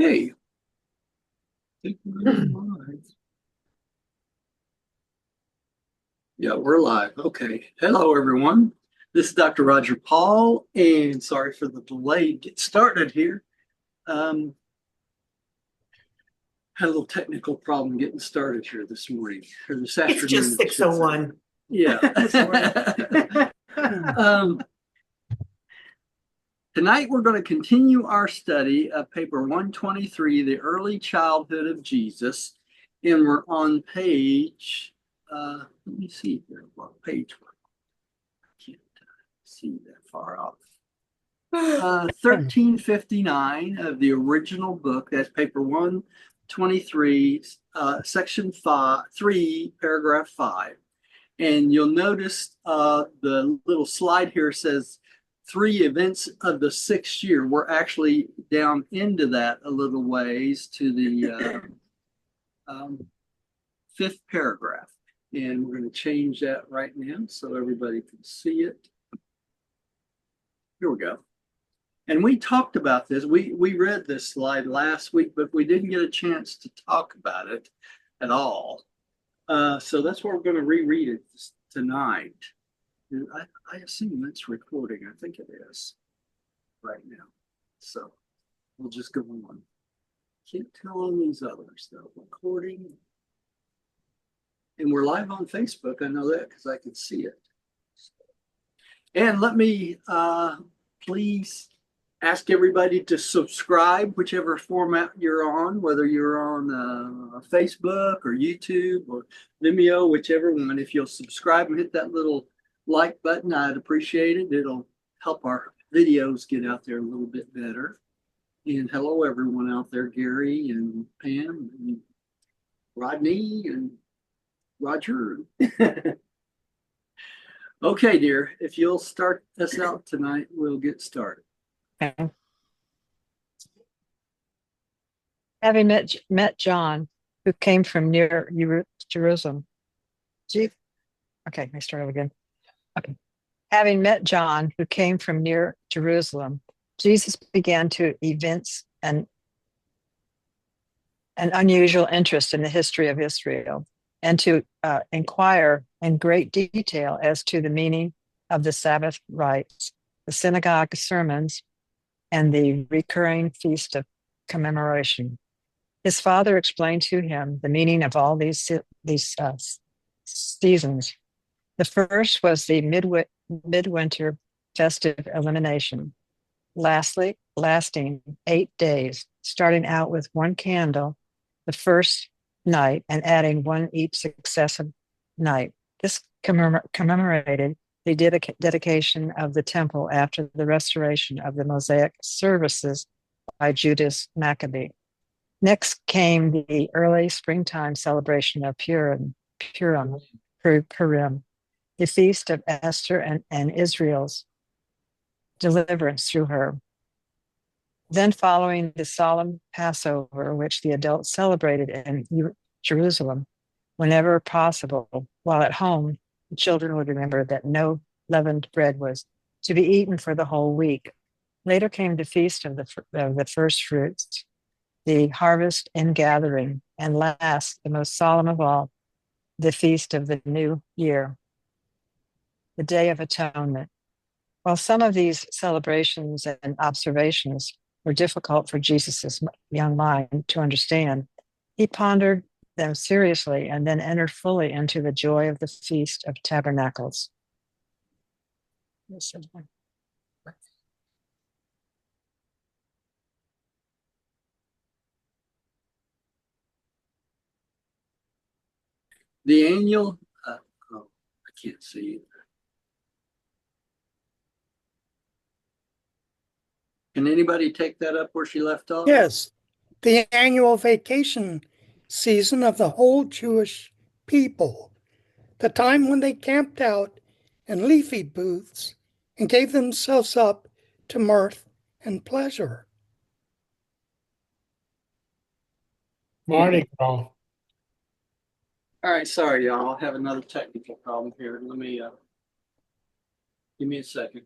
Okay. Think we're live. Yeah, we're live. Okay. Hello, everyone. This is Dr. Roger Paul, and sorry for the delay. Get started here. Had a little technical problem getting started here this morning or this afternoon. It's just 6:01. Yeah. Tonight, we're going to continue our study of paper 123, The Early Childhood of Jesus. And we're on page, let me see here what page we're on. I can't see that far off. 1359 of the original book. That's paper 123, section 3, paragraph 5. And you'll notice the little slide here says 3 events of the 6th year. We're actually down into that a little ways to the 5th paragraph. And we're going to change that right now so everybody can see it. Here we go. And we talked about this. We read this slide last week, but we didn't get a chance to talk about it at all. So that's why we're going to reread it tonight. And I assume it's recording. I think it is right now. So we'll just go on. Can't tell on these others though. Recording. And we're live on Facebook. I know that because I can see it. And let me please ask everybody to subscribe, whichever format you're on, whether you're on Facebook or YouTube or Vimeo, whichever one. If you'll subscribe and hit that little like button, I'd appreciate it. It'll help our videos get out there a little bit better. And hello, everyone out there, Gary and Pam and Rodney and Roger. Okay, dear, if you'll start us out tonight, we'll get started. Okay. Having met John, who came from near Jerusalem. Okay, I start again. Okay. Having met John, who came from near Jerusalem, Jesus began to evince an unusual interest in the history of Israel and to inquire in great detail as to the meaning of the Sabbath rites, the synagogue sermons, and the recurring feast of commemoration. His father explained to him the meaning of all these seasons. The first was the midwinter festive illumination, lasting 8 days, starting out with 1 candle the first night and adding 1 each successive night. This commemorated the dedication of the temple after the restoration of the Mosaic services by Judas Maccabee. Next came the early springtime celebration of Purim, the feast of Esther and Israel's deliverance through her. Then following the solemn Passover, which the adults celebrated in Jerusalem whenever possible, while at home, the children would remember that no leavened bread was to be eaten for the whole week. Later came the feast of the first fruits, the harvest and gathering, and last, the most solemn of all, the feast of the new year, the Day of Atonement. While some of these celebrations and observations were difficult for Jesus' young mind to understand, he pondered them seriously and then entered fully into the joy of the Feast of Tabernacles. The annual, I can't see it. Can anybody take that up where she left off? Yes, the annual vacation season of the whole Jewish people, the time when they camped out in leafy booths and gave themselves up to mirth and pleasure. Morning, Paul. All right, sorry, y'all. I'll have another technical problem here. Let me, give me a second.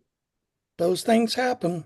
Those things happen.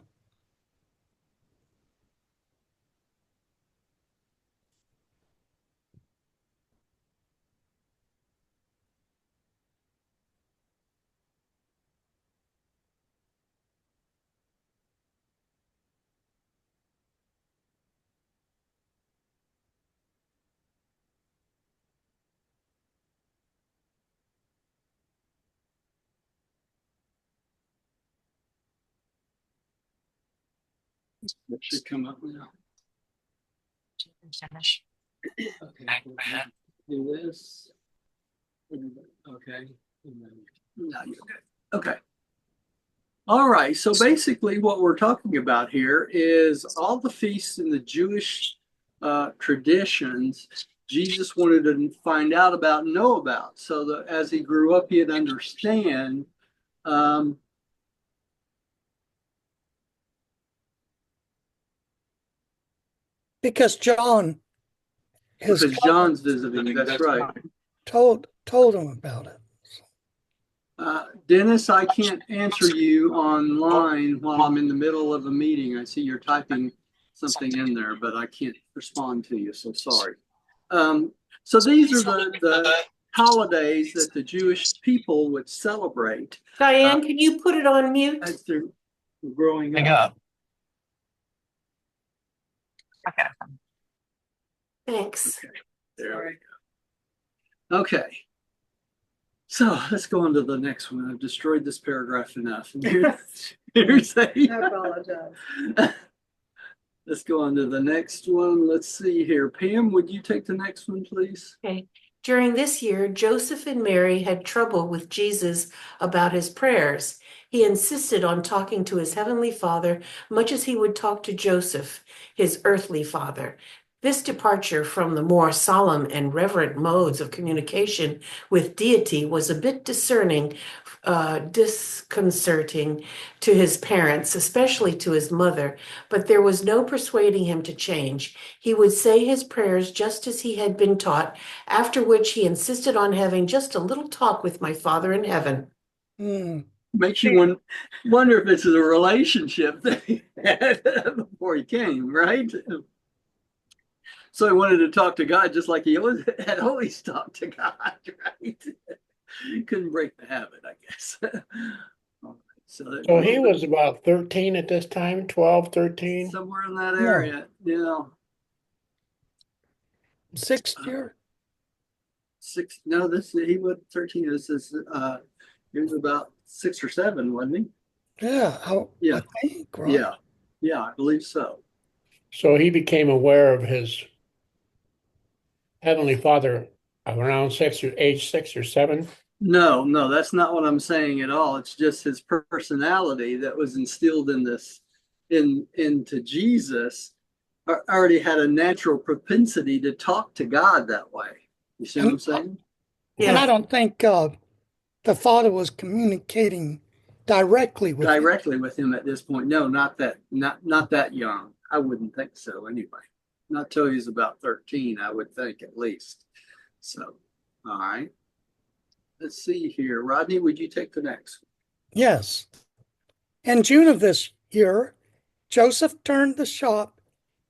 It should come up now. Finish. Okay. Do this. Okay. Now you're good. Okay. All right. So basically, what we're talking about here is all the feasts in the Jewish traditions Jesus wanted to find out about and know about, so that as he grew up, he'd understand. Because John, his Because John's visiting. That's right. told him about it. Dennis, I can't answer you online while I'm in the middle of a meeting. I see you're typing something in there, but I can't respond to you, so sorry. So these are the holidays that the Jewish people would celebrate Diane, can you put it on mute? as they're growing Hang up. up. Okay. Thanks. There we go. Okay. So let's go on to the next one. I've destroyed this paragraph enough. Here's I apologize. Let's go on to the next one. Let's see here. Pam, would you take the next one, please? Okay. During this year, Joseph and Mary had trouble with Jesus about his prayers. He insisted on talking to his heavenly Father much as he would talk to Joseph, his earthly father. This departure from the more solemn and reverent modes of communication with deity was a bit disconcerting to his parents, especially to his mother, but there was no persuading him to change. He would say his prayers just as he had been taught, after which he insisted on having just a little talk with my Father in heaven. Makes you wonder if this is a relationship that he had before he came, right? So he wanted to talk to God just like he had always talked to God, right? Couldn't break the habit, I guess. All right, so he was about 13 at this time, 12, 13. somewhere in that area. Yeah. Sixth year? No, he was 13. He was about 6 or 7, wasn't he? Yeah, Yeah. I think, right? Yeah, I believe so. So he became aware of his Heavenly Father around age 6 or 7. No, that's not what I'm saying at all. It's just his personality that was instilled into Jesus already had a natural propensity to talk to God that way. You see what I'm saying? And I Yeah. don't think the Father was communicating directly with him at this point. No, not that young. I wouldn't think so anyway. Not till he's about 13, I would think at least. So, all right. Let's see here. Rodney, would you take the next one? Yes. In June of this year, Joseph turned the shop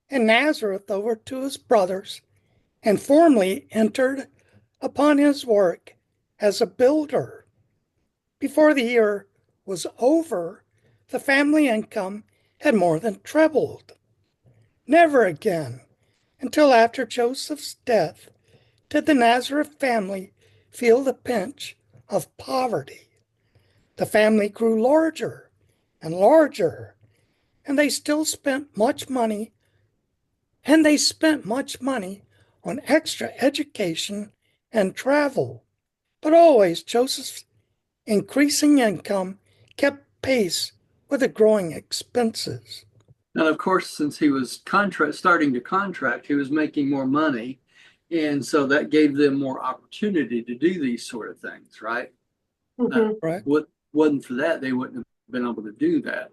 in Nazareth over to his brothers and formally entered upon his work as a builder. Before the year was over, the family income had more than trebled. Never again, until after Joseph's death, did the Nazareth family feel the pinch of poverty. The family grew larger and larger, and they spent much money on extra education and travel. But always Joseph's increasing income kept pace with the growing expenses. And of course, since he was starting to contract, he was making more money. And so that gave them more opportunity to do these sort of things, right? Right. What wasn't for that, they wouldn't have been able to do that.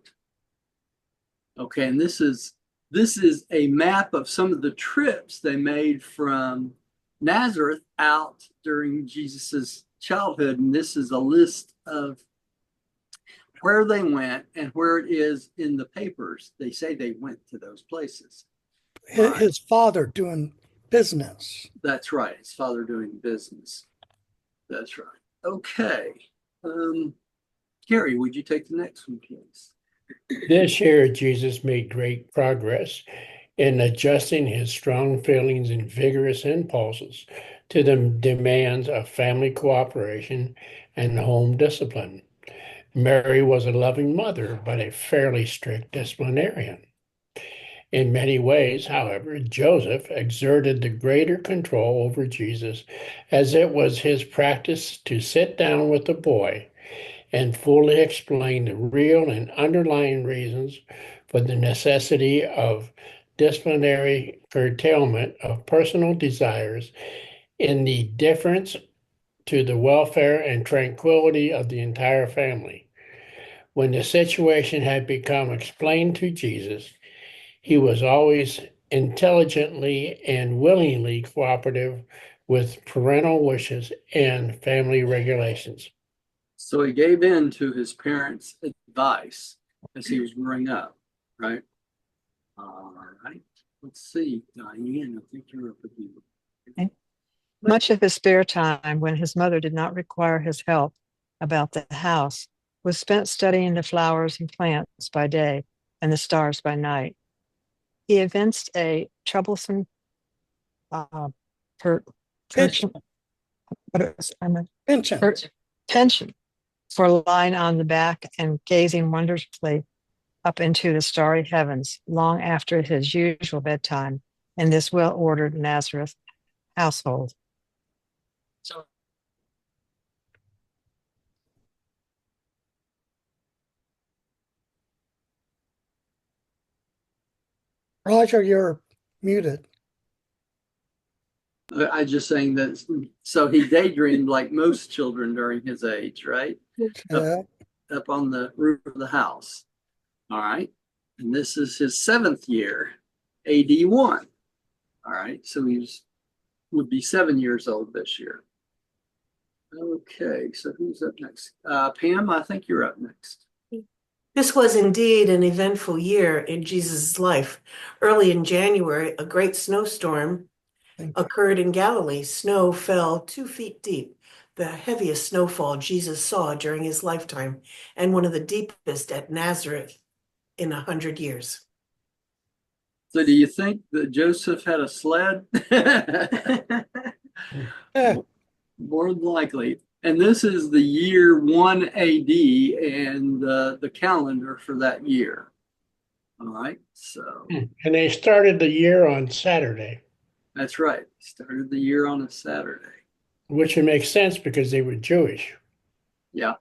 Okay, and this is a map of some of the trips they made from Nazareth out during Jesus's childhood, and this is a list of where they went and where it is in the papers. They say they went to those places. His father doing business. That's right. His father doing business. That's right. Okay. Gary, would you take the next one, please? This year, Jesus made great progress in adjusting his strong feelings and vigorous impulses to the demands of family cooperation and home discipline. Mary was a loving mother, but a fairly strict disciplinarian. In many ways, however, Joseph exerted the greater control over Jesus, as it was his practice to sit down with the boy and fully explain the real and underlying reasons for the necessity of disciplinary curtailment of personal desires in the difference to the welfare and tranquility of the entire family. When the situation had become explained to Jesus, he was always intelligently and willingly cooperative with parental wishes and family regulations. So he gave in to his parents' advice as he was growing up, right? All right. Let's see, Diane, I think you're up again. Okay. Much of his spare time, when his mother did not require his help about the house, was spent studying the flowers and plants by day and the stars by night. He evinced a troublesome per, Pension. Pension. penchant for lying on the back and gazing wonderfully up into the starry heavens long after his usual bedtime in this well-ordered Nazareth household. Roger, you're muted. I just saying that, so he daydreamed like most children during his age, right? Yeah. Up on the roof of the house. All right. And this is his 7th year, AD 1. All right. So would be 7 years old this year. Okay. So who's up next? Pam, I think you're up next. This was indeed an eventful year in Jesus' life. Early in January, a great snowstorm occurred in Galilee. Snow fell 2 feet deep, the heaviest snowfall Jesus saw during his lifetime, and one of the deepest at Nazareth in 100 years. So do you think that Joseph had a sled? Yeah. More than likely. And this is the year 1 AD and the calendar for that year. All right. So And they started the year on Saturday, that's right. Started the year on a Saturday. which would make sense because they were Jewish. Yeah.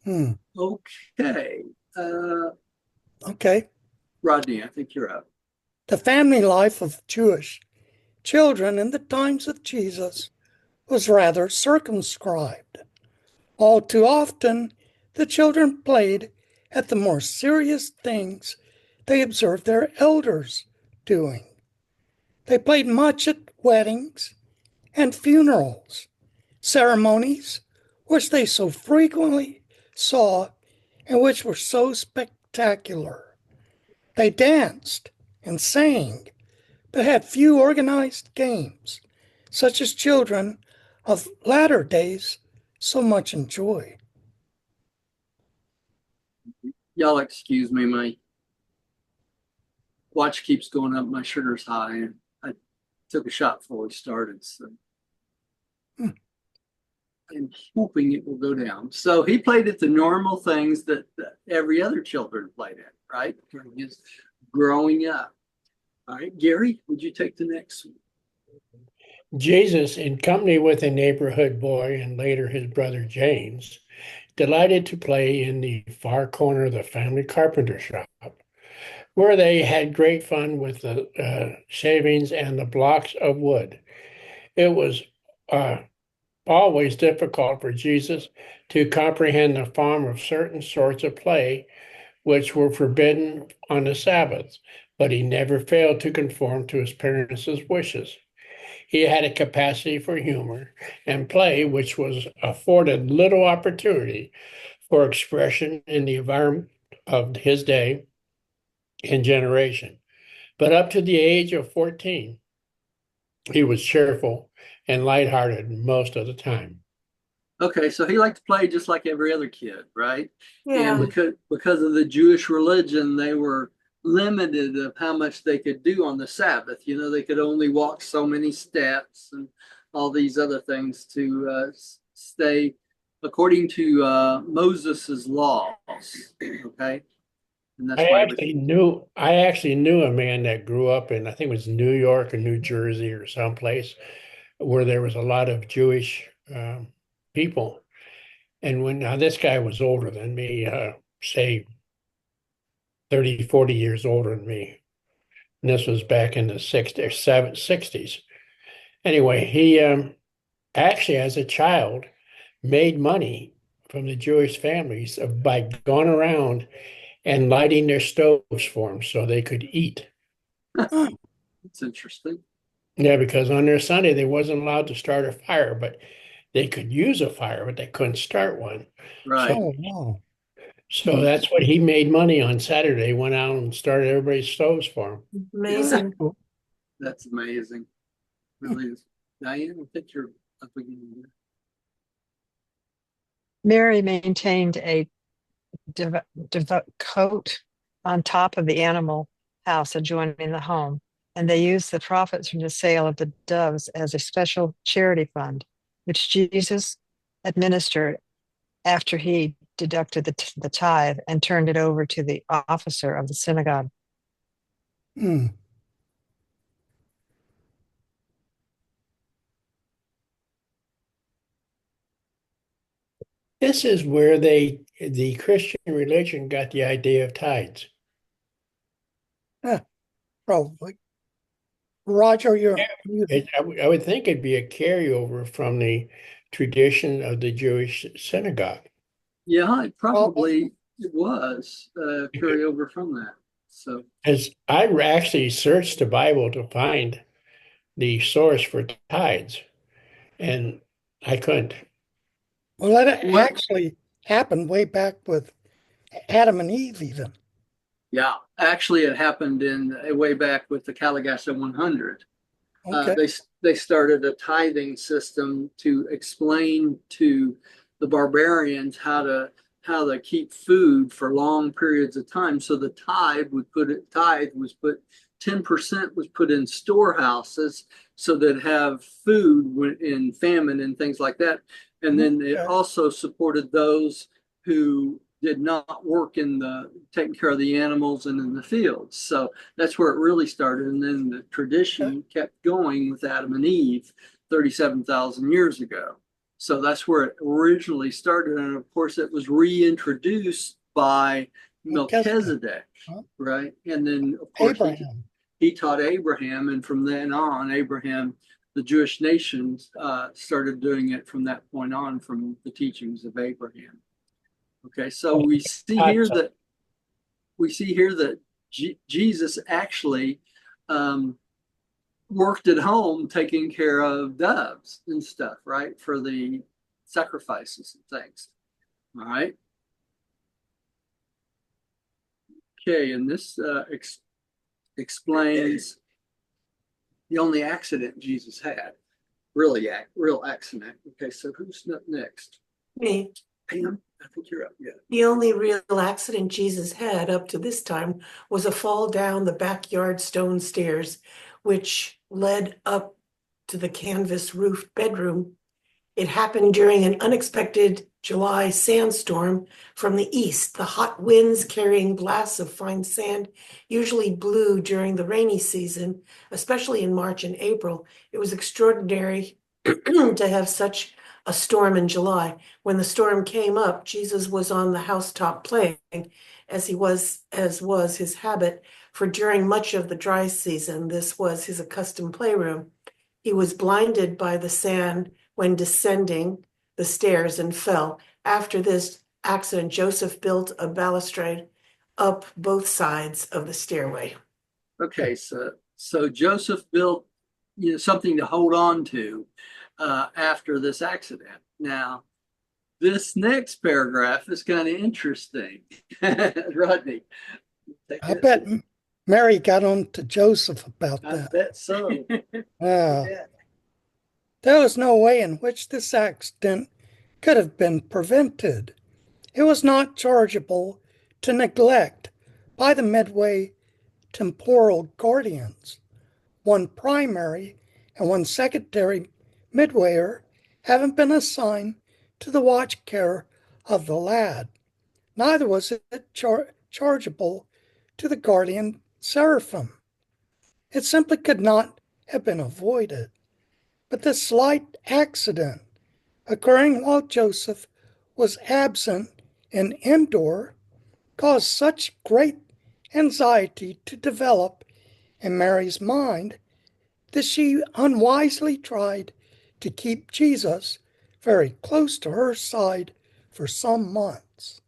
Hmm. Okay. Okay. Rodney, I think you're up. The family life of Jewish children in the times of Jesus was rather circumscribed. All too often, the children played at the more serious things they observed their elders doing. They played much at weddings and funerals, ceremonies which they so frequently saw and which were so spectacular. They danced and sang, but had few organized games, such as children of latter days so much enjoy. Y'all excuse me, my watch keeps going up, my sugar's high, and I took a shot before we started, so I'm hoping it will go down. So he played at the normal things that every other children played at, right? During his growing up. All right, Gary, would you take the next one? Jesus, in company with a neighborhood boy and later his brother James, delighted to play in the far corner of the family carpenter shop, where they had great fun with the shavings and the blocks of wood. It was always difficult for Jesus to comprehend the form of certain sorts of play which were forbidden on the Sabbath, but he never failed to conform to his parents' wishes. He had a capacity for humor and play which was afforded little opportunity for expression in the environment of his day and generation. But up to the age of 14, he was cheerful and lighthearted most of the time. Okay, so he liked to play just like every other kid, right? Yeah. And because of the Jewish religion, they were limited of how much they could do on the Sabbath. You know, they could only walk so many steps and all these other things to stay according to Moses's laws. Okay, And that's why I actually knew a man that grew up in, I think it was New York or New Jersey or someplace where there was a lot of Jewish people. And now this guy was older than me, say 30, 40 years older than me. And this was back in the 60s. Anyway, he actually, as a child, made money from the Jewish families by going around and lighting their stoves for them so they could eat. Huh. it's interesting. Yeah, because on their Sunday they wasn't allowed to start a fire, but they could use a fire, but they couldn't start one. Right. Oh, wow. So that's what he made money on Saturday. Went out and started everybody's stoves for him. Amazing. That's amazing. Really is. Diane, I think you're up again there. Mary maintained a dovecote on top of the animal house adjoining the home, and they used the profits from the sale of the doves as a special charity fund, which Jesus administered after he deducted the tithe and turned it over to the officer of the synagogue. Hmm. This is where the Christian religion got the idea of tithes. Probably. Roger, you're muted. I would think it'd be a carryover from the tradition of the Jewish synagogue. Yeah, it was carryover from that. So As I actually searched the Bible to find the source for tithes, and I couldn't. Well, that What? actually happened way back with Adam and Eve, even. Yeah, actually, it happened in way back with the Calagassa 100. Okay. They started a tithing system to explain to the barbarians how to keep food for long periods of time. So the tithe was put 10% was put in storehouses so that have food in famine and things like that. And then it Okay. also supported those who did not work in taking care of the animals and in the fields. So that's where it really started. And then the tradition kept going with Adam and Eve 37,000 years ago. So that's where it originally started. And of course, it was reintroduced by Melchizedek, right? And then, of course, Abraham. he taught Abraham. And from then on, the Jewish nations started doing it from that point on, from the teachings of Abraham. Okay, so we see here that Jesus actually worked at home taking care of doves and stuff, right, for the sacrifices and things. All right. Okay, and this explains the only accident Jesus had, real accident. Okay, so who's up next? Me. Pam, I think you're up. Yeah. The only real accident Jesus had up to this time was a fall down the backyard stone stairs, which led up to the canvas roofed bedroom. It happened during an unexpected July sandstorm from the east. The hot winds carrying blasts of fine sand usually blew during the rainy season, especially in March and April. It was extraordinary to have such a storm in July. When the storm came up, Jesus was on the housetop playing, as was his habit, for during much of the dry season, this was his accustomed playroom. He was blinded by the sand when descending the stairs and fell. After this accident, Joseph built a balustrade up both sides of the stairway. Okay, so Joseph built something to hold on to after this accident. Now, this next paragraph is kind of interesting. Rodney. I bet Mary got on to Joseph about I that. bet so. There was no way in which this accident could have been prevented. It was not chargeable to neglect by the midway temporal guardians. One primary and one secondary midwayer having been assigned to the watch care of the lad. Neither was it chargeable to the guardian seraphim. It simply could not have been avoided. But this slight accident occurring while Joseph was absent in Endor caused such great anxiety to develop in Mary's mind that she unwisely tried to keep Jesus very close to her side for some months.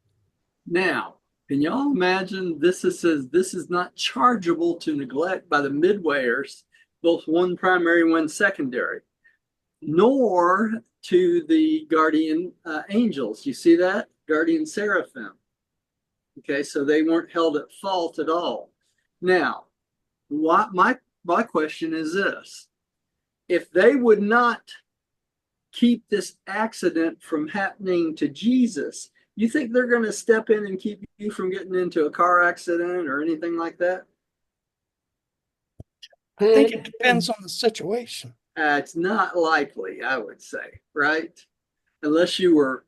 Now, can y'all imagine this says this is not chargeable to neglect by the midwayers, both one primary, one secondary, nor to the guardian angels. You see that? Guardian seraphim. Okay, so they weren't held at fault at all. Now, my question is this. If they would not keep this accident from happening to Jesus, you think they're going to step in and keep you from getting into a car accident or anything like that? I think it depends on the situation. It's not likely, I would say, right? Unless you were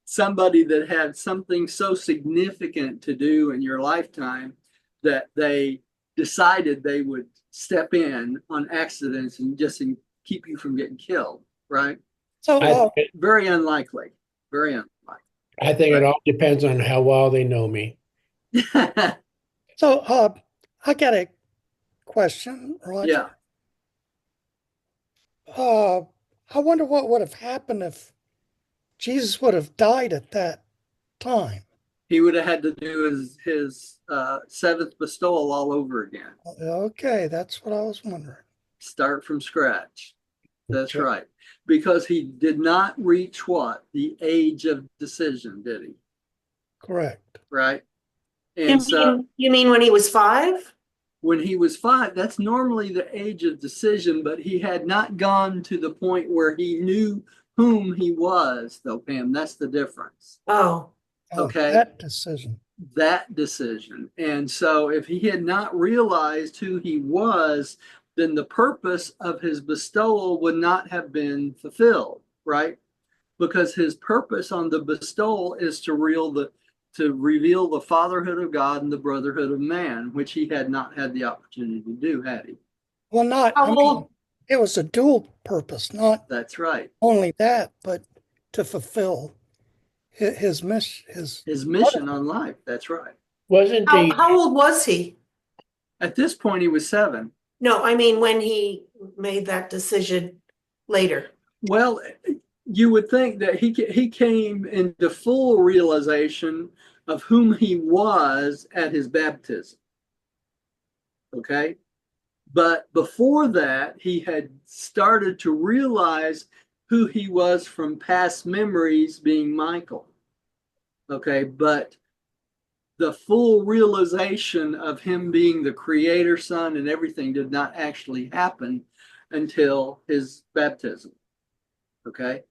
somebody that had something so significant to do in your lifetime that they decided they would step in on accidents and just keep you from getting killed, right? So, Very unlikely. Very unlikely. I think it all depends on how well they know me. so I got a question, Roger. Yeah. I wonder what would have happened if Jesus would have died at that time. He would have had to do his seventh bestowal all over again. Okay, that's what I was wondering. Start from scratch. That's Okay. right. Because he did not reach what? The age of decision, did he? Correct. Right? And You mean when he was 5? when he was 5, that's normally the age of decision, but he had not gone to the point where he knew whom he was, though, Pam. That's the difference. Oh, Okay. That decision. That decision. And so if he had not realized who he was, then the purpose of his bestowal would not have been fulfilled, right? Because his purpose on the bestowal is to reveal the fatherhood of God and the brotherhood of man, which he had not had the opportunity to do, had he? Well, it was a dual purpose, not That's right. only that, but to fulfill his mission. His mission on life. That's right. Wasn't how old was he? At this point, he was 7. No, I mean when he made that decision later. Well, you would think that he came into full realization of whom he was at his baptism. Okay? But before that, he had started to realize who he was from past memories, being Michael. Okay? But the full realization of him being the creator son and everything did not actually happen until his baptism. Okay?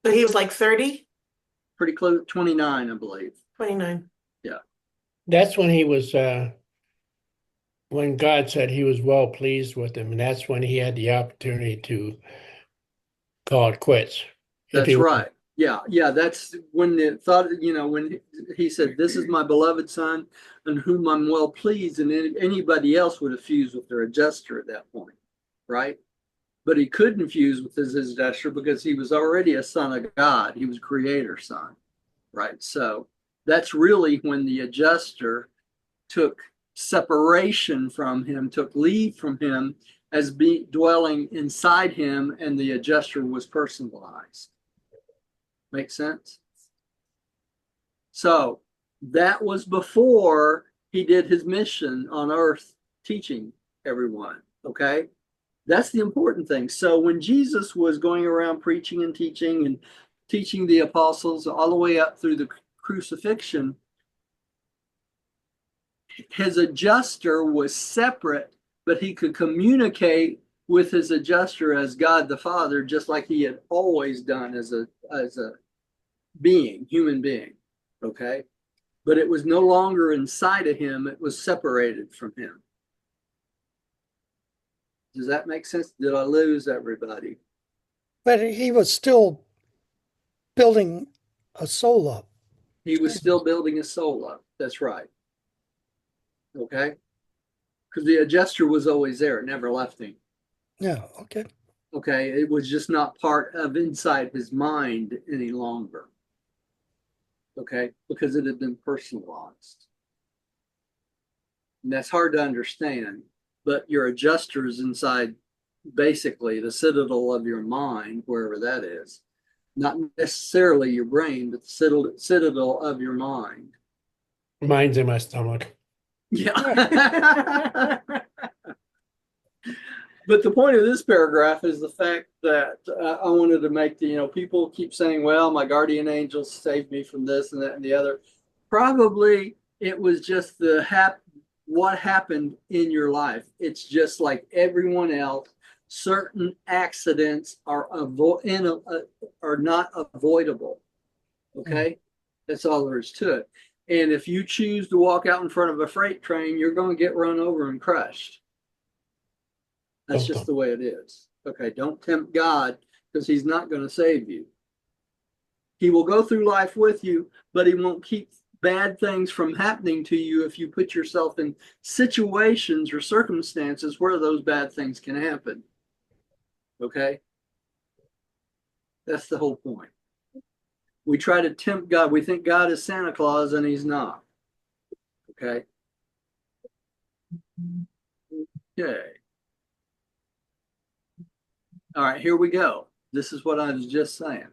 So he was like 30, Pretty close, 29, I believe. 29. that's when he was when God said he was well pleased with him, and that's when he had the opportunity to call it quits. That's right. Yeah, that's when the thought, when he said, "This is my beloved son, in whom I'm well pleased," and anybody else would have fused with their adjuster at that point, right? But he couldn't fuse with his adjuster because he was already a son of God. He was creator son, right? So that's really when the adjuster took separation from him, took leave from him as dwelling inside him, and the adjuster was personalized. Make sense? So that was before he did his mission on earth teaching everyone, okay? That's the important thing. So when Jesus was going around preaching and teaching the apostles all the way up through the crucifixion, his adjuster was separate, but he could communicate with his adjuster as God the Father, just like he had always done as a human being. Okay? But it was no longer inside of him, it was separated from him. Does that make sense? Did I lose everybody? But he was still building a soul up. He was still building his soul up. That's right. Okay? Because the adjuster was always there. It never left him. Yeah, okay. Okay? It was just not part of inside his mind any longer. Okay? Because it had been personalized. And that's hard to understand. But your adjuster is inside basically the citadel of your mind, wherever that is. Not necessarily your brain, but the citadel of your mind. Mine's in my stomach. Yeah. But the point of this paragraph is the fact that I wanted to make people keep saying, well, my guardian angels saved me from this and that and the other. Probably it was just what happened in your life. It's just like everyone else. Certain accidents are not avoidable. Okay? That's all there is to it. And if you choose to walk out in front of a freight train, you're going to get run over and crushed. That's just the way it is. Okay, don't tempt God because he's not going to save you. He will go through life with you, but he won't keep bad things from happening to you if you put yourself in situations or circumstances where those bad things can happen. Okay? That's the whole point. We try to tempt God. We think God is Santa Claus and he's not. Okay? Okay. All right, here we go. This is what I was just saying.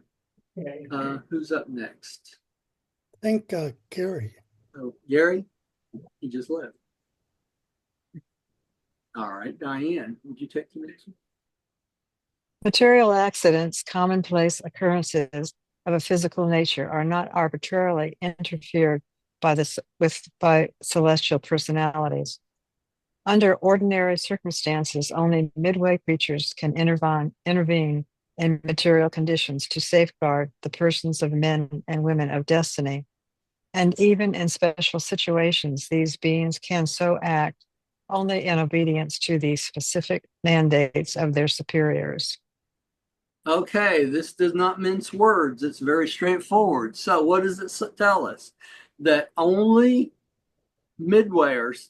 Who's up next? I think Gary. Oh, Gary? He just left. All right, Diane, would you take the next one? Material accidents, commonplace occurrences of a physical nature, are not arbitrarily interfered by celestial personalities. Under ordinary circumstances, only midway creatures can intervene in material conditions to safeguard the persons of men and women of destiny. And even in special situations, these beings can so act only in obedience to the specific mandates of their superiors. Okay, this does not mince words. It's very straightforward. So what does it tell us? That only midwayers,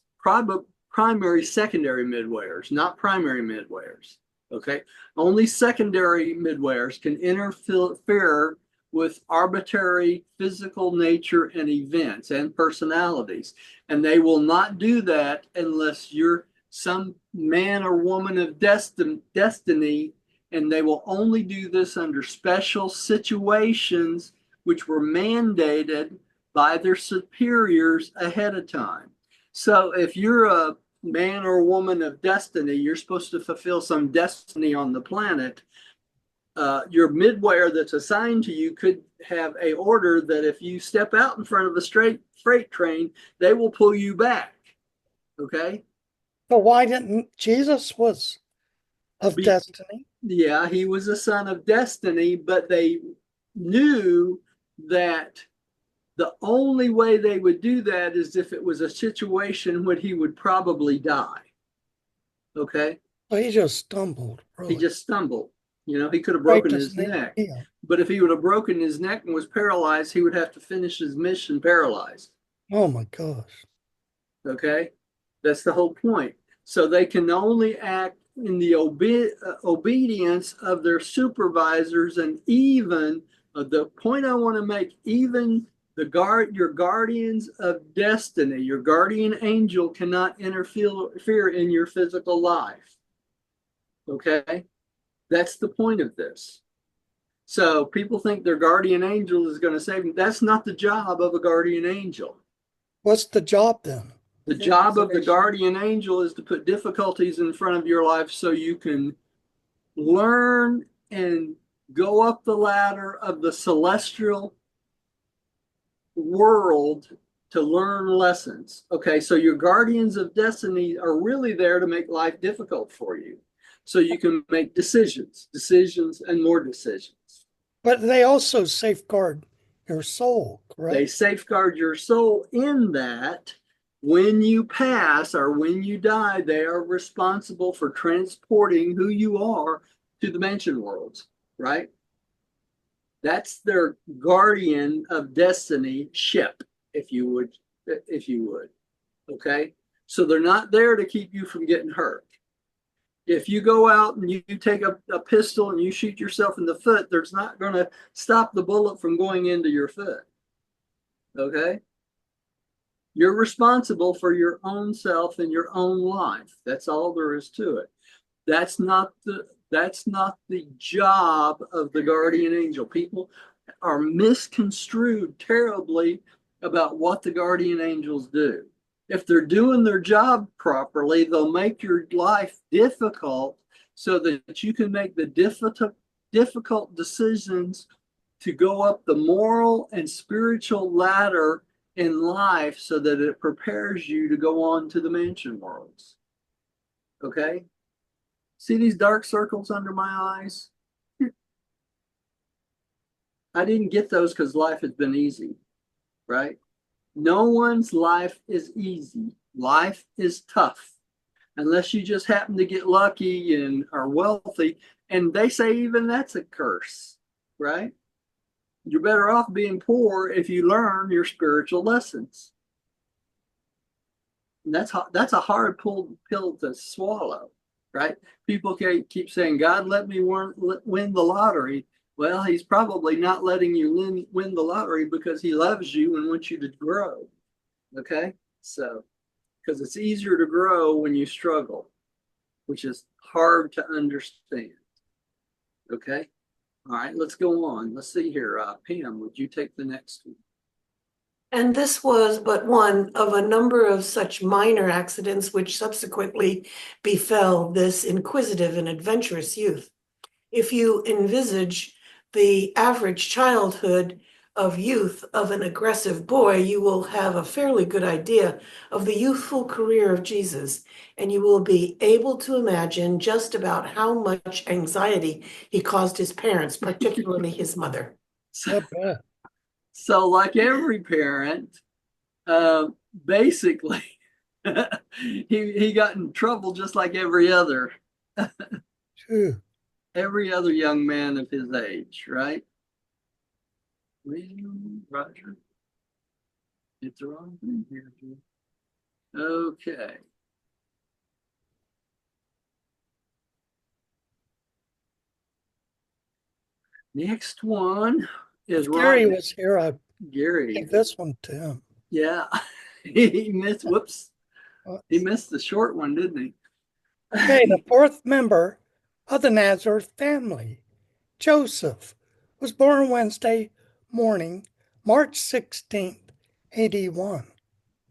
primary, secondary midwayers, not primary midwayers, okay? Only secondary midwayers can interfere with arbitrary physical nature and events and personalities. And they will not do that unless you're some man or woman of destiny, and they will only do this under special situations which were mandated by their superiors ahead of time. So if you're a man or woman of destiny, you're supposed to fulfill some destiny on the planet. Your midwayer that's assigned to you could have a order that if you step out in front of a straight freight train, they will pull you back. Okay? But why didn't Jesus was of destiny? Yeah, he was a son of destiny, but they knew that the only way they would do that is if it was a situation when he would probably die. Okay? Well, he just stumbled. Really. He just stumbled. He could have broken his neck. Yeah. But if he would have broken his neck and was paralyzed, he would have to finish his mission paralyzed. Oh my gosh. Okay? That's the whole point. So they can only act in the obedience of their supervisors, and even the point I want to make, even your guardians of destiny, your guardian angel cannot interfere in your physical life. Okay? That's the point of this. So people think their guardian angel is going to save them. That's not the job of a guardian angel. What's the job then? The job of the guardian angel is to put difficulties in front of your life so you can learn and go up the ladder of the celestial world to learn lessons. Okay, so your guardians of destiny are really there to make life difficult for you so you can make decisions and more decisions. But they also safeguard your soul, correct? They safeguard your soul in that when you pass or when you die, they are responsible for transporting who you are to the mansion worlds, right? That's their guardian of destiny ship, if you would. Okay. So they're not there to keep you from getting hurt. If you go out and you take a pistol and you shoot yourself in the foot, there's not going to stop the bullet from going into your foot. Okay. You're responsible for your own self and your own life. That's all there is to it. That's not the job of the guardian angel. People are misconstrued terribly about what the guardian angels do. If they're doing their job properly, they'll make your life difficult so that you can make the difficult decisions to go up the moral and spiritual ladder in life so that it prepares you to go on to the mansion worlds. Okay? See these dark circles under my eyes? I didn't get those because life has been easy, right? No one's life is easy. Life is tough. Unless you just happen to get lucky and are wealthy. And they say even that's a curse, right? You're better off being poor if you learn your spiritual lessons. And that's a hard pill to swallow, right? People keep saying, God, let me win the lottery. Well, he's probably not letting you win the lottery because he loves you and wants you to grow. Okay? So, because it's easier to grow when you struggle, which is hard to understand. Okay? All right, let's go on. Let's see here. Pam, would you take the next one? And this was but one of a number of such minor accidents which subsequently befell this inquisitive and adventurous youth. If you envisage the average childhood of youth of an aggressive boy, you will have a fairly good idea of the youthful career of Jesus, and you will be able to imagine just about how much anxiety he caused his parents, particularly his mother. So like every parent, basically, he got in trouble just like every other young man of his age, right? Roger, it's the wrong thing here. Okay. Next one is Gary was here. I Gary. gave this one to him. Yeah. He missed the short one, didn't he? Okay, the fourth member of the Nazareth family, Joseph, was born Wednesday morning, March 16th, AD 1.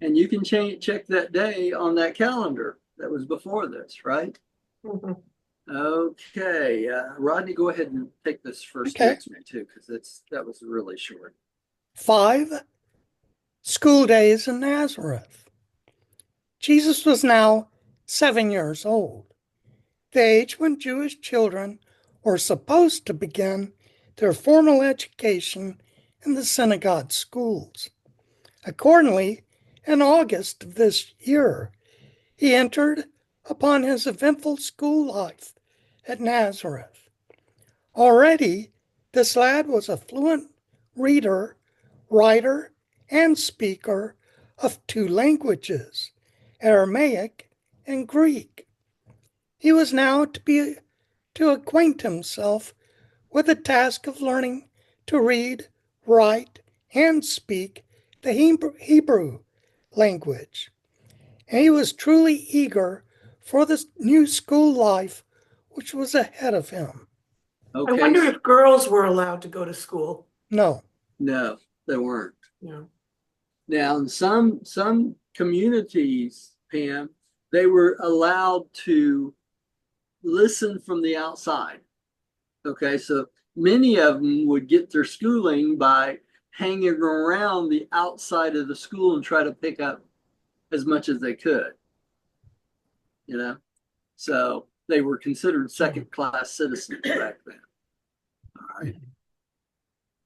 And you can check that day on that calendar that was before this, right? Mm-hmm. Okay. Rodney, go ahead and take this first next one too, because that was really short. 5 school days in Nazareth. Jesus was now 7 years old, the age when Jewish children were supposed to begin their formal education in the synagogue schools. Accordingly, in August of this year, he entered upon his eventful school life at Nazareth. Already, this lad was a fluent reader, writer, and speaker of 2 languages, Aramaic and Greek. He was now to acquaint himself with the task of learning to read, write, and speak the Hebrew language. And he was truly eager for this new school life which was ahead of him. Okay. I wonder if girls were allowed to go to school. No, they weren't. No. Now, in some communities, Pam, they were allowed to listen from the outside. Okay, so many of them would get their schooling by hanging around the outside of the school and try to pick up as much as they could. So they were considered second-class citizens back then. All right.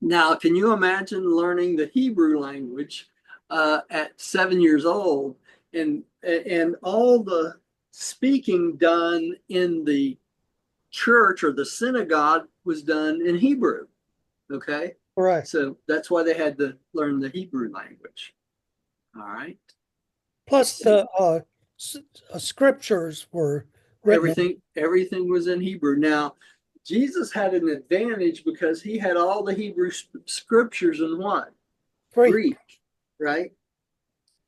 Now, can you imagine learning the Hebrew language at 7 years old, and all the speaking done in the church or the synagogue was done in Hebrew? Okay. Right. So that's why they had to learn the Hebrew language. All right. Plus the scriptures were written in Everything was in Hebrew. Now, Jesus had an advantage because he had all the Hebrew scriptures in what? Greek. Greek, right?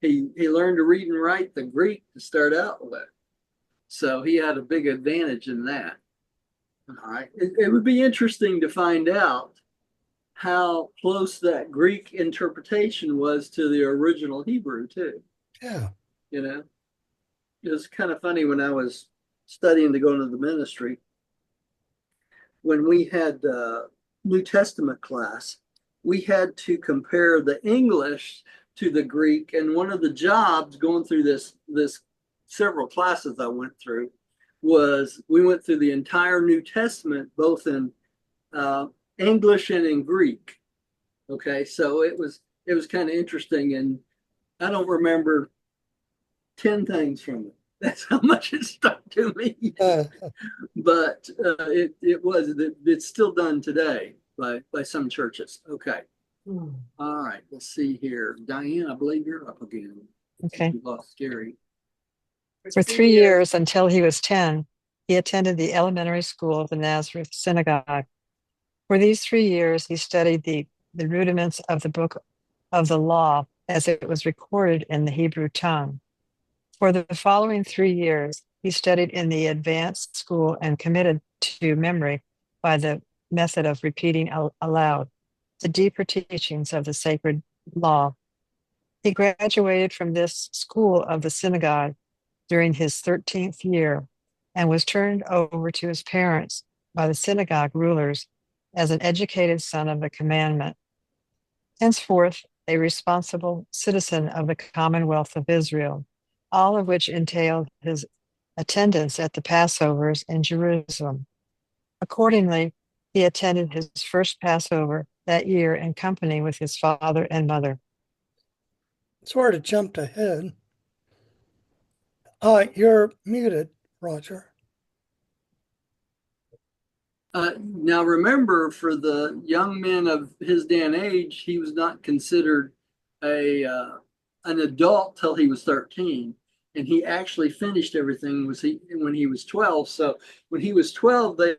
He learned to read and write the Greek to start out with. So he had a big advantage in that. All right. It would be interesting to find out how close that Greek interpretation was to the original Hebrew, too. Yeah. You know, it was kind of funny when I was studying to go into the ministry. When we had New Testament class, we had to compare the English to the Greek. And one of the jobs going through this several classes I went through was we went through the entire New Testament, both in English and in Greek. Okay, so it was kind of interesting, and I don't remember 10 things from it. That's how much it stuck to me. But it's still done today by some churches. Okay. All right, let's see here. Diane, I believe you're up again. Okay. You lost Gary. For 3 years until he was 10, he attended the elementary school of the Nazareth synagogue. For these 3 years, he studied the rudiments of the book of the law as it was recorded in the Hebrew tongue. For the following 3 years, he studied in the advanced school and committed to memory by the method of repeating aloud the deeper teachings of the sacred law. He graduated from this school of the synagogue during his 13th year and was turned over to his parents by the synagogue rulers as an educated son of the commandment. Henceforth, a responsible citizen of the Commonwealth of Israel, all of which entailed his attendance at the Passovers in Jerusalem. Accordingly, he attended his first Passover that year in company with his father and mother. Sort of jumped ahead. You're muted, Roger. Now remember, for the young men of his day and age, he was not considered an adult till he was 13, and he actually finished everything when he was 12. So when he was 12, they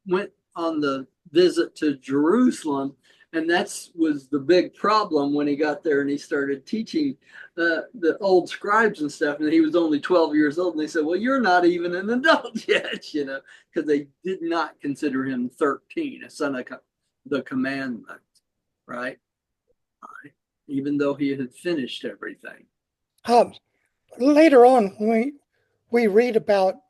went on the visit to Jerusalem, and was the big problem when he got there and he started teaching the old scribes and stuff. And he was only 12 years old, and they said, "Well, you're not even an adult yet," because they did not consider him 13, a son of the commandment, right? Even though he had finished everything. Later on, we read about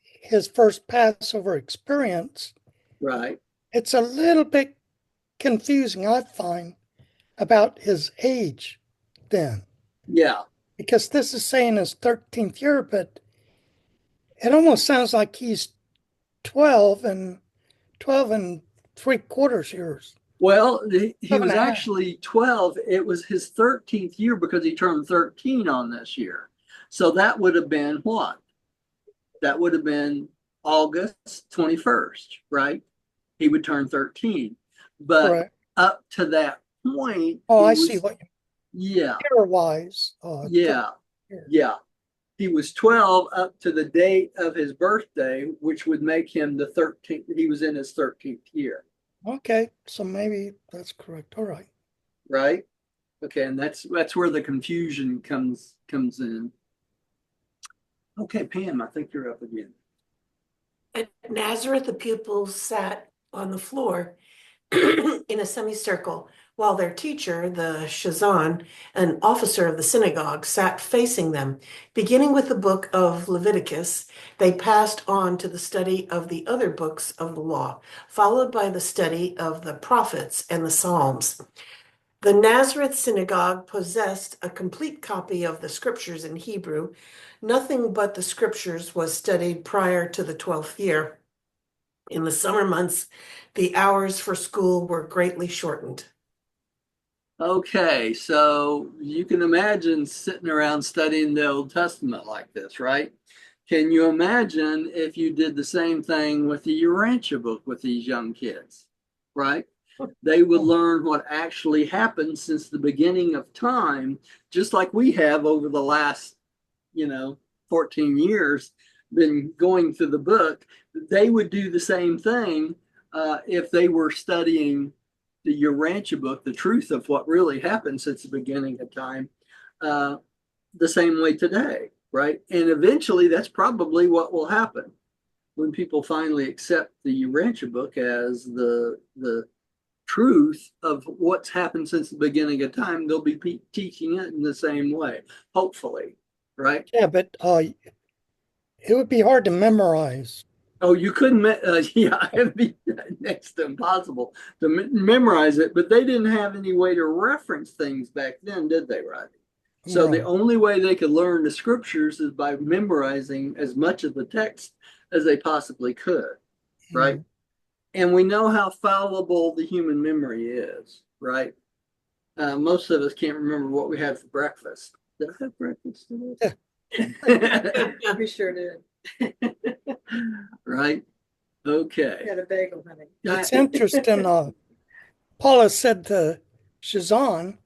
his first Passover experience. Right. It's a little bit confusing, I find, about his age then. Yeah. Because this is saying his 13th year, but it almost sounds like he's 12 and 3/4 years. Well, he was 12.5. actually 12. It was his 13th year because he turned 13 on this year. So that would have been what? That would have been August 21st, right? He would turn 13. But Right. up to that point. I see what you mean. Yeah. Year-wise. Yeah. He was 12 up to the date of his birthday, which would make him the 13th. He was in his 13th year. Okay, so maybe that's correct. All right. Right? Okay, and that's where the confusion comes in. Okay, Pam, I think you're up again. At Nazareth, the pupils sat on the floor in a semicircle, while their teacher, the Shazan, an officer of the synagogue, sat facing them. Beginning with the book of Leviticus, they passed on to the study of the other books of the law, followed by the study of the prophets and the Psalms. The Nazareth synagogue possessed a complete copy of the scriptures in Hebrew. Nothing but the scriptures was studied prior to the 12th year. In the summer months, the hours for school were greatly shortened. Okay, so you can imagine sitting around studying the Old Testament like this, right? Can you imagine if you did the same thing with the Urantia book with these young kids? right? They would learn what actually happened since the beginning of time, just like we have over the last, 14 years, been going through the book. They would do the same thing if they were studying the Urantia book, the truth of what really happened since the beginning of time, the same way today, right? And eventually that's probably what will happen when people finally accept the Urantia book as the truth of what's happened since the beginning of time. They'll be teaching it in the same way, hopefully, right? Yeah, but it would be hard to memorize. Oh, you couldn't, yeah, it'd be next to impossible to memorize it, but they didn't have any way to reference things back then, did they, Rodney? So the Right. only way they could learn the scriptures is by memorizing as much of the text as they possibly could, right? And we know how fallible the human memory is, right? Most of us can't remember what we had for breakfast. Did I have breakfast today? We sure did. Right? Okay. Had a bagel, honey. It's interesting. Paula said the Shazan.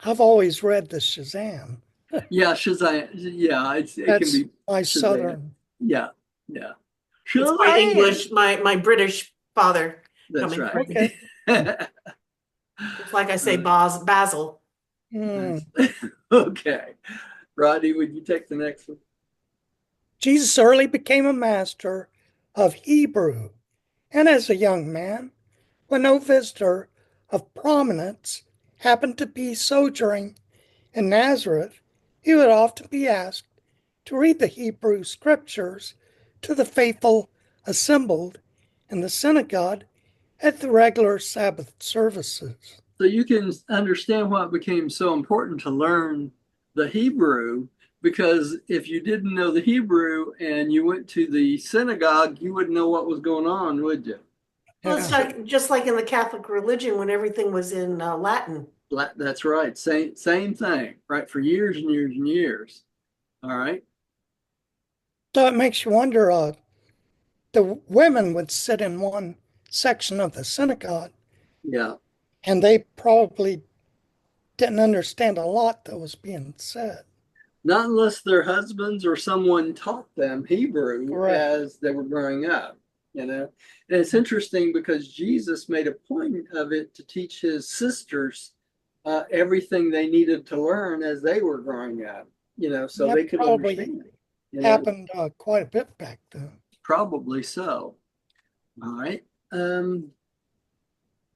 I've always read the Shazam. Yeah, Shazam. Yeah, it can That's be my Shazam. southern. Yeah, yeah. It's my English, my British father. That's coming right. from. Okay. It's like I say, Basil. Mm. Okay. Rodney, would you take the next one? Jesus early became a master of Hebrew, and as a young man, when no visitor of prominence happened to be sojourning in Nazareth, he would often be asked to read the Hebrew scriptures to the faithful assembled in the synagogue at the regular Sabbath services. So you can understand why it became so important to learn the Hebrew, because if you didn't know the Hebrew and you went to the synagogue, you wouldn't know what was going on, would you? Well, it's like just like in the Catholic religion when everything was in Latin. That's right. Same thing, right? For years and years and years. All right. So it makes you wonder, the women would sit in one section of the synagogue, Yeah. and they probably didn't understand a lot that was being said. Not unless their husbands or someone taught them Hebrew Correct. as they were growing up, And it's interesting because Jesus made a point of it to teach his sisters everything they needed to learn as they were growing up, so That they could probably understand. happened quite a bit back then. Probably so. All right. Diane,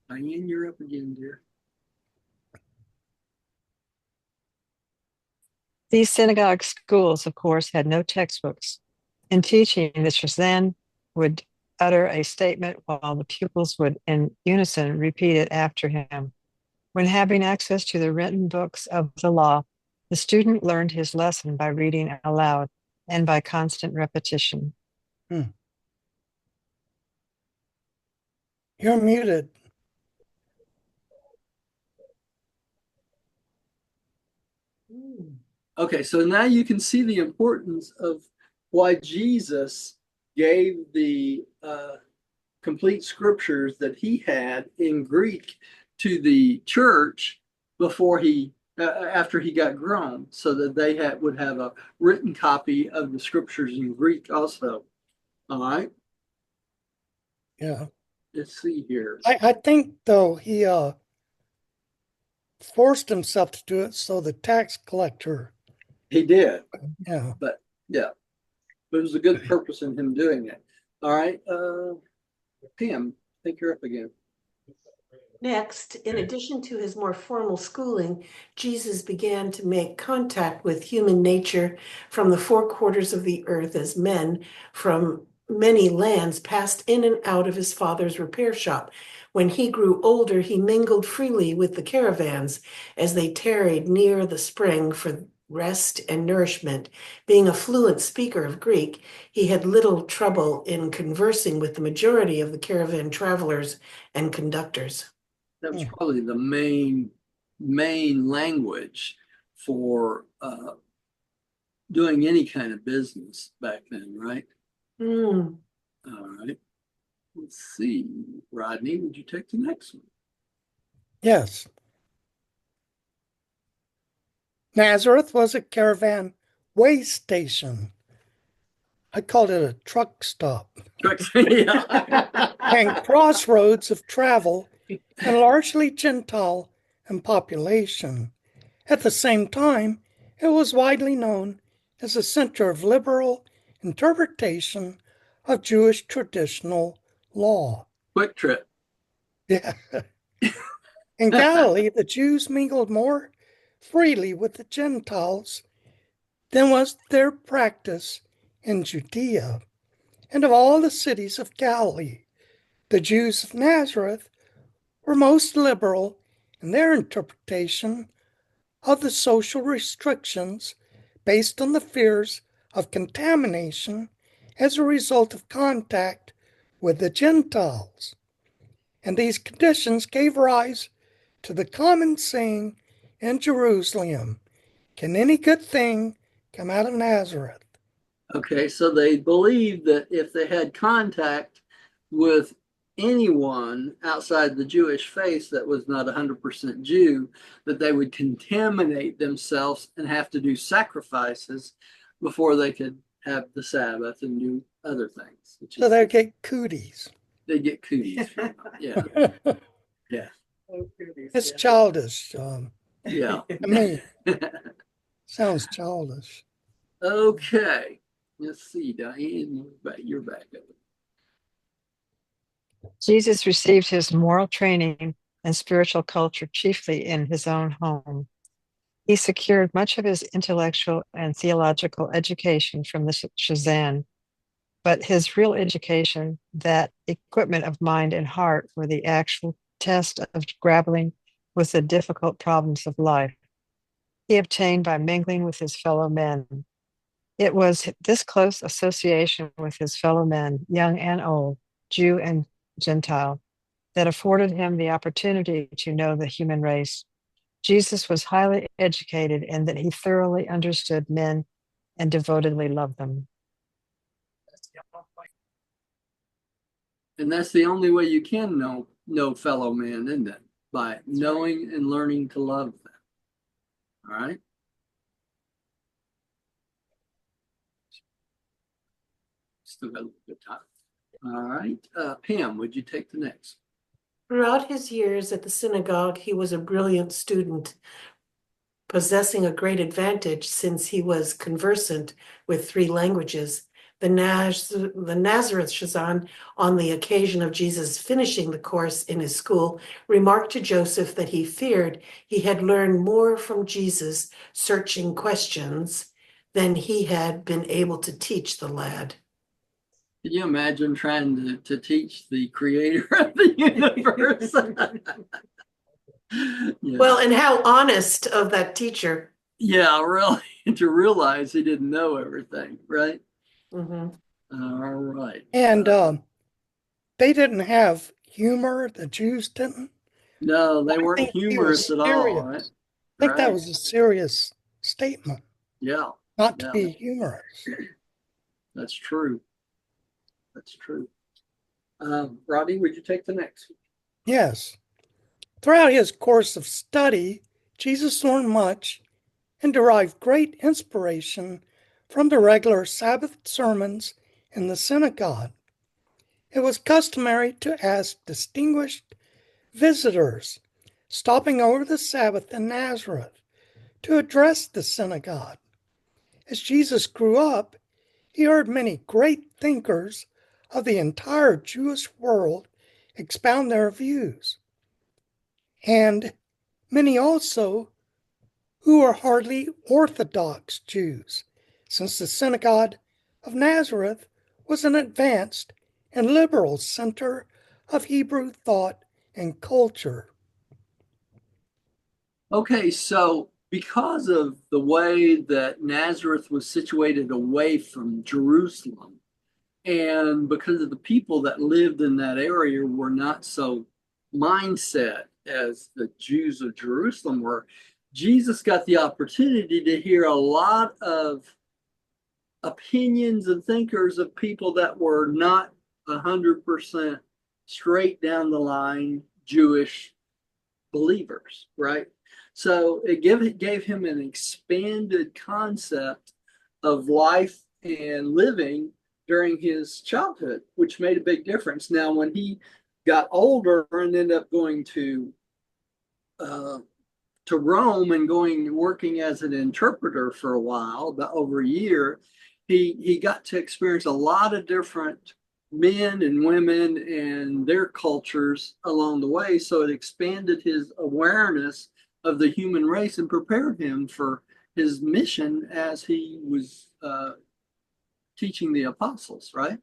you're up again, dear. These synagogue schools, of course, had no textbooks. In teaching, the Shazan would utter a statement while the pupils would, in unison, repeat it after him. When having access to the written books of the law, the student learned his lesson by reading aloud and by constant repetition. You're muted. Okay, so now you can see the importance of why Jesus gave the complete scriptures that he had in Greek to the church before after he got grown, so that they would have a written copy of the scriptures in Greek also. All right. Yeah. Let's see here. I think, though, he forced himself to do it so the tax collector. He did. Yeah. But yeah, there was a good purpose in him doing it. All right. Pam, I think you're up again. Next, in addition to his more formal schooling, Jesus began to make contact with human nature from the four quarters of the earth as men from many lands passed in and out of his father's repair shop. When he grew older, he mingled freely with the caravans as they tarried near the spring for rest and nourishment. Being a fluent speaker of Greek, he had little trouble in conversing with the majority of the caravan travelers and conductors. That was probably the main language for doing any kind of business back then, right? Mm. All right. Let's see. Rodney, would you take the next one? Yes. Nazareth was a caravan way station. I called it a truck stop. Yeah. And crossroads of travel and largely Gentile in population. At the same time, it was widely known as a center of liberal interpretation of Jewish traditional law. Quick Trip. Yeah. In Galilee, the Jews mingled more freely with the Gentiles than was their practice in Judea. And of all the cities of Galilee, the Jews of Nazareth were most liberal in their interpretation of the social restrictions based on the fears of contamination as a result of contact with the Gentiles. And these conditions gave rise to the common saying in Jerusalem, "Can any good thing come out of Nazareth?" Okay, so they believed that if they had contact with anyone outside the Jewish faith that was not 100% Jew, that they would contaminate themselves and have to do sacrifices before they could have the Sabbath and do other things. So they get cooties. They get cooties from them. Yeah. Yeah. It's childish. Yeah. I mean, sounds childish. Okay. Let's see, Diane, you're back up. Jesus received his moral training and spiritual culture chiefly in his own home. He secured much of his intellectual and theological education from the Shazan, but his real education, that equipment of mind and heart, were the actual test of grappling with the difficult problems of life. He obtained by mingling with his fellow men. It was this close association with his fellow men, young and old, Jew and Gentile, that afforded him the opportunity to know the human race. Jesus was highly educated in that he thoroughly understood men and devotedly loved them. And that's the only way you can know fellow man, isn't it? By knowing and learning to love them. All right. Still got a little bit of time. All right. Pam, would you take the next? Throughout his years at the synagogue, he was a brilliant student, possessing a great advantage since he was conversant with 3 languages. The Nazareth Shazan, on the occasion of Jesus finishing the course in his school, remarked to Joseph that he feared he had learned more from Jesus' searching questions than he had been able to teach the lad. Can you imagine trying to teach the creator of the universe? Yeah. Well, and how honest of that teacher. Yeah, really, to realize he didn't know everything, right? Mm-hmm. All right. And they didn't have humor. The Jews didn't. No, they I weren't think he humorous was at all, serious. right? I think that Right. was a serious statement, Yeah, not to Yeah. be humorous. that's true. That's true. Robbie, would you take the next? Yes. Throughout his course of study, Jesus learned much and derived great inspiration from the regular Sabbath sermons in the synagogue. It was customary to ask distinguished visitors stopping over the Sabbath in Nazareth to address the synagogue. As Jesus grew up, he heard many great thinkers of the entire Jewish world expound their views, and many also who were hardly Orthodox Jews, since the synagogue of Nazareth was an advanced and liberal center of Hebrew thought and culture. Okay, so because of the way that Nazareth was situated away from Jerusalem, and because of the people that lived in that area were not so mindset as the Jews of Jerusalem were, Jesus got the opportunity to hear a lot of opinions and thinkers of people that were not 100% straight down the line Jewish believers, right? So it gave him an expanded concept of life and living during his childhood, which made a big difference. Now, when he got older and ended up going to Rome and working as an interpreter for a while, about over a year, he got to experience a lot of different men and women and their cultures along the way. So it expanded his awareness of the human race and prepared him for his mission as he was teaching the apostles, right?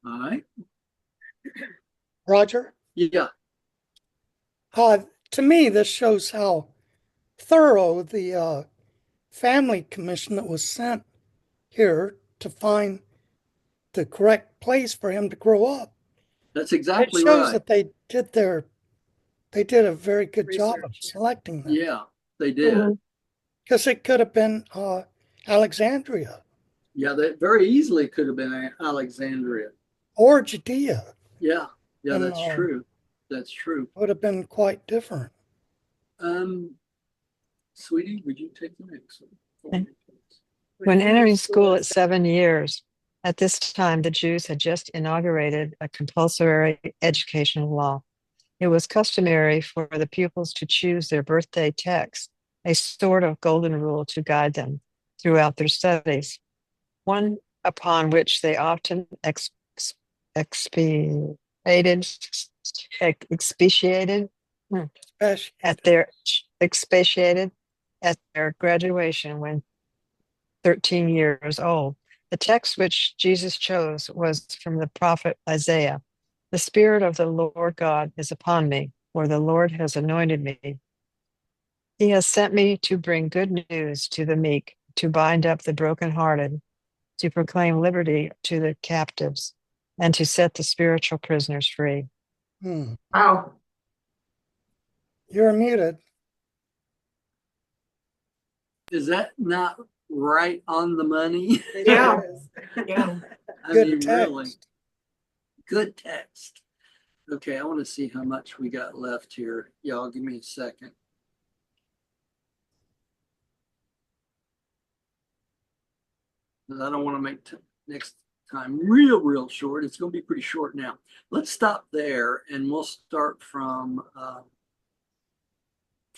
All right. Roger? Yeah. To me, this shows how thorough the family commission that was sent here to find the correct place for him to grow up. That's It exactly shows right. that they did a very good job of Research, yeah. selecting them. Yeah, they did. Mhm. Because it could have been Alexandria Yeah, that very easily could have been Alexandria. or Judea. Yeah, And, that's true. That's true. Would have been quite different. Sweetie, would you take the next one? When entering school at 7 years, at this time, the Jews had just inaugurated a compulsory educational law. It was customary for the pupils to choose their birthday text, a sort of golden rule to guide them throughout their studies, one upon which they often expatiated expatiated at their graduation when 13 years old. The text which Jesus chose was from the prophet Isaiah. The Spirit of the Lord God is upon me, for the Lord has anointed me. He has sent me to bring good news to the meek, to bind up the brokenhearted, to proclaim liberty to the captives, and to set the spiritual prisoners free. Wow. You're muted. Is that not right on the money? It Yeah. sure is. Yeah. I Good mean, text. really. Good text. Okay, I want to see how much we got left here. Y'all give me a second. Because I don't want to make next time real short. It's going to be pretty short now. Let's stop there and we'll start from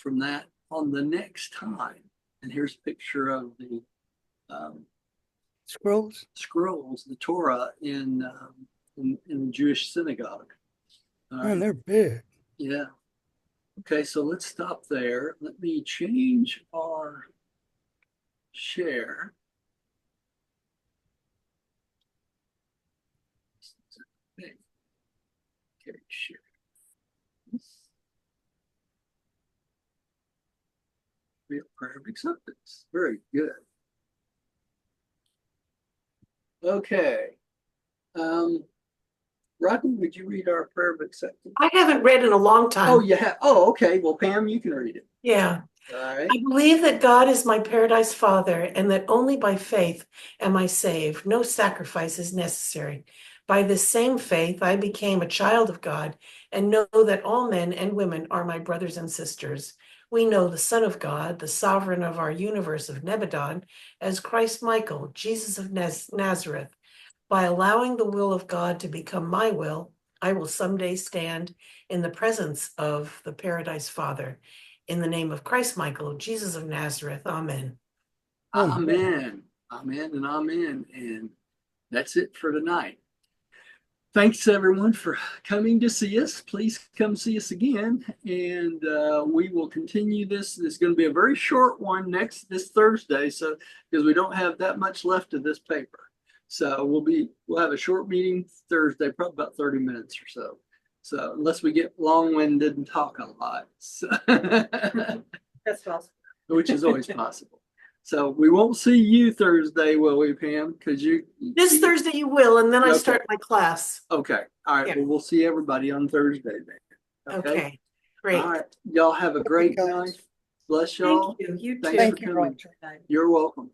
that on the next time. And here's a picture of the Scrolls. the Torah in the Jewish synagogue. Man, they're big. Yeah. Okay, so let's stop there. Let me change our share. Okay, share. Real prayer of acceptance. Very good. Okay. Rodney, would you read our prayer of acceptance? I haven't read in a long time. Oh, you have. Oh, okay. Well, Pam, you can read it. Yeah. All right. I believe that God is my paradise Father, and that only by faith am I saved. No sacrifice is necessary. By this same faith, I became a child of God, and know that all men and women are my brothers and sisters. We know the Son of God, the sovereign of our universe of Nebadon, as Christ Michael, Jesus of Nazareth. By allowing the will of God to become my will, I will someday stand in the presence of the paradise Father. In the name of Christ Michael, Jesus of Nazareth. Amen. Amen. Amen and amen. And that's it for tonight. Thanks everyone for coming to see us. Please come see us again. And we will continue this. It's going to be a very short one this Thursday. So because we don't have that much left of this paper. So we'll have a short meeting Thursday, probably about 30 minutes or so. So unless we get long-winded and talk a lot. So That's possible. which is always possible. So we won't see you Thursday, will we, Pam? Because This Thursday you will, and then I Okay. start my class. Okay. All right. Yeah. Well, we'll see everybody on Thursday then. Okay. Great. All right. Y'all have a great guys. night. Bless y'all. Thank you. You too. Thanks Thank for you, coming. Roger. You're welcome.